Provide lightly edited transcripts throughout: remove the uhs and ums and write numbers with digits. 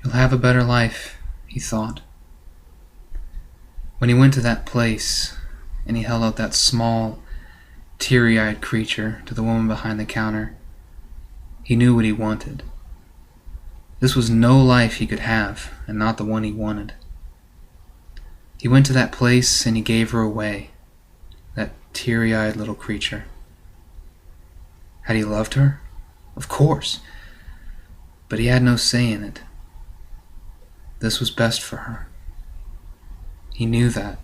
You'll have a better life, he thought. When he went to that place, and he held out that small, teary-eyed creature to the woman behind the counter, he knew what he wanted. This was no life he could have, and not the one he wanted. He went to that place and he gave her away, that teary-eyed little creature. Had he loved her? Of course. But he had no say in it. This was best for her. He knew that.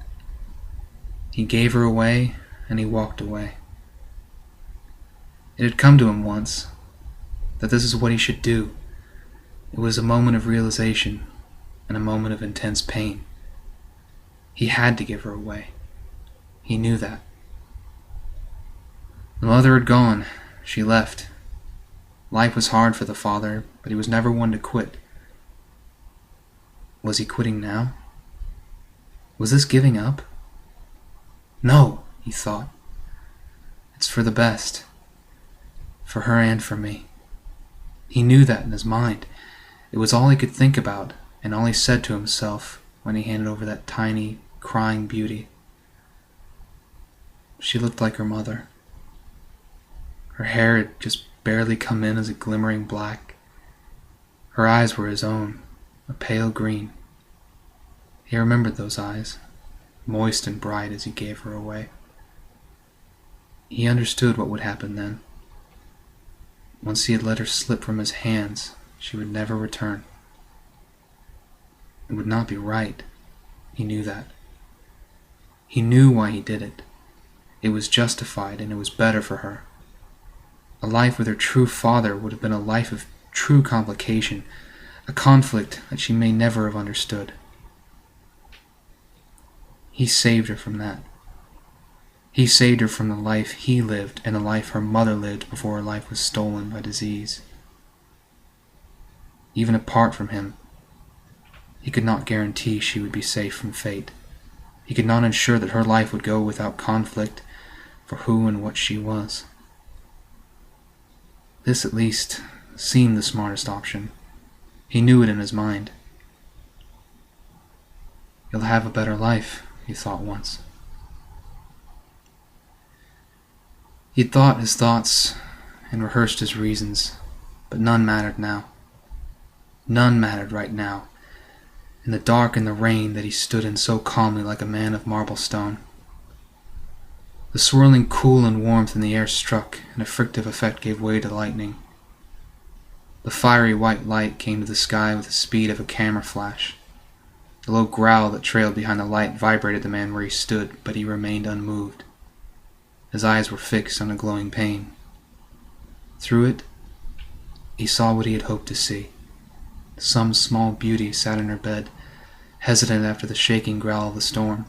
He gave her away and he walked away. It had come to him once that this is what he should do. It was a moment of realization and a moment of intense pain. He had to give her away. He knew that. The mother had gone. She left. Life was hard for the father, but he was never one to quit. Was he quitting now? Was this giving up? No, he thought. It's for the best. For her and for me. He knew that in his mind. It was all he could think about, and all he said to himself when he handed over that tiny, crying beauty. She looked like her mother. Her hair had just barely come in as a glimmering black. Her eyes were his own, a pale green. He remembered those eyes, moist and bright as he gave her away. He understood what would happen then. Once he had let her slip from his hands, she would never return. It would not be right. He knew that. He knew why he did it. It was justified and it was better for her. A life with her true father would have been a life of true complication, a conflict that she may never have understood. He saved her from that. He saved her from the life he lived and the life her mother lived before her life was stolen by disease. Even apart from him, he could not guarantee she would be safe from fate. He could not ensure that her life would go without conflict for who and what she was. This, at least, seemed the smartest option. He knew it in his mind. You'll have a better life, he thought once. He'd thought his thoughts and rehearsed his reasons, but none mattered now. None mattered right now, in the dark and the rain that he stood in so calmly like a man of marble stone. The swirling cool and warmth in the air struck, and a frictive effect gave way to lightning. The fiery white light came to the sky with the speed of a camera flash. The low growl that trailed behind the light vibrated the man where he stood, but he remained unmoved. His eyes were fixed on a glowing pane. Through it, he saw what he had hoped to see. Some small beauty sat in her bed, hesitant after the shaking growl of the storm.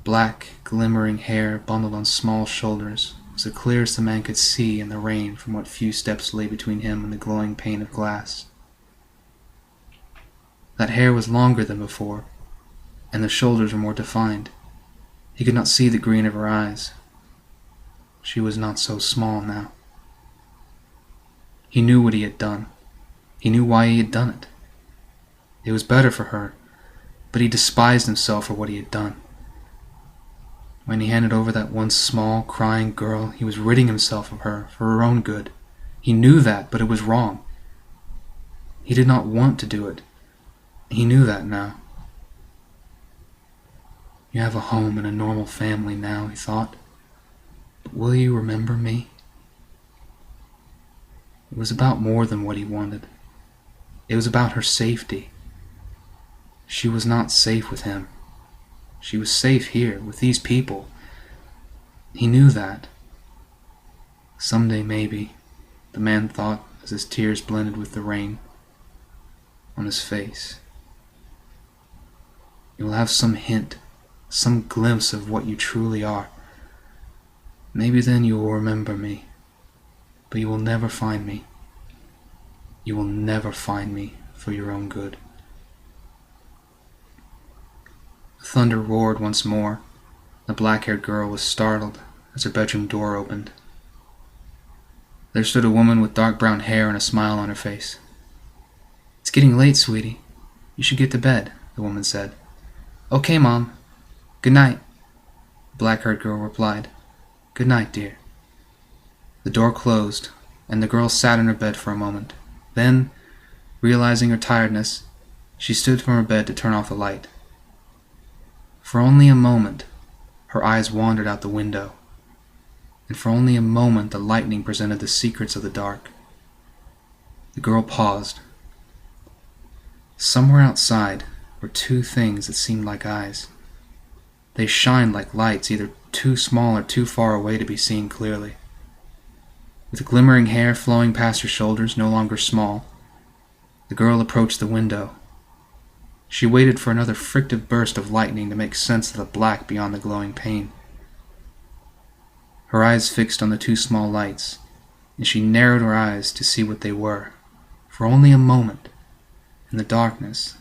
Black, glimmering hair bundled on small shoulders was as clear as the man could see in the rain from what few steps lay between him and the glowing pane of glass. That hair was longer than before, and the shoulders were more defined. He could not see the green of her eyes. She was not so small now. He knew what he had done. He knew why he had done it. It was better for her, but he despised himself for what he had done. When he handed over that one small, crying girl, he was ridding himself of her for her own good. He knew that, but it was wrong. He did not want to do it. He knew that now. You have a home and a normal family now, he thought. But will you remember me? It was about more than what he wanted. It was about her safety. She was not safe with him. She was safe here, with these people. He knew that. Someday, maybe, the man thought as his tears blended with the rain on his face. You'll have some hint, some glimpse of what you truly are. Maybe then you will remember me, but you will never find me. You will never find me for your own good. The thunder roared once more. The black-haired girl was startled as her bedroom door opened. There stood a woman with dark brown hair and a smile on her face. "It's getting late, sweetie. You should get to bed," the woman said. "Okay, Mom. Good night," the black-haired girl replied. "Good night, dear." The door closed, and the girl sat in her bed for a moment. Then, realizing her tiredness, she stood from her bed to turn off the light. For only a moment, her eyes wandered out the window, and for only a moment the lightning presented the secrets of the dark. The girl paused. Somewhere outside were two things that seemed like eyes. They shined like lights, either too small or too far away to be seen clearly. With glimmering hair flowing past her shoulders, no longer small, the girl approached the window. She waited for another frictive burst of lightning to make sense of the black beyond the glowing pane. Her eyes fixed on the two small lights, and she narrowed her eyes to see what they were. For only a moment, in the darkness,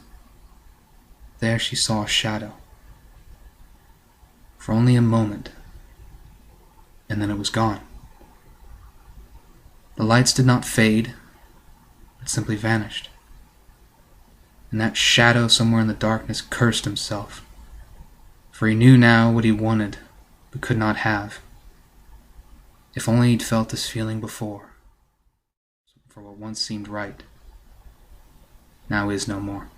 there she saw a shadow. For only a moment, and then it was gone. The lights did not fade, but simply vanished. And that shadow somewhere in the darkness cursed himself, for he knew now what he wanted but could not have. If only he'd felt this feeling before, for what once seemed right now is no more.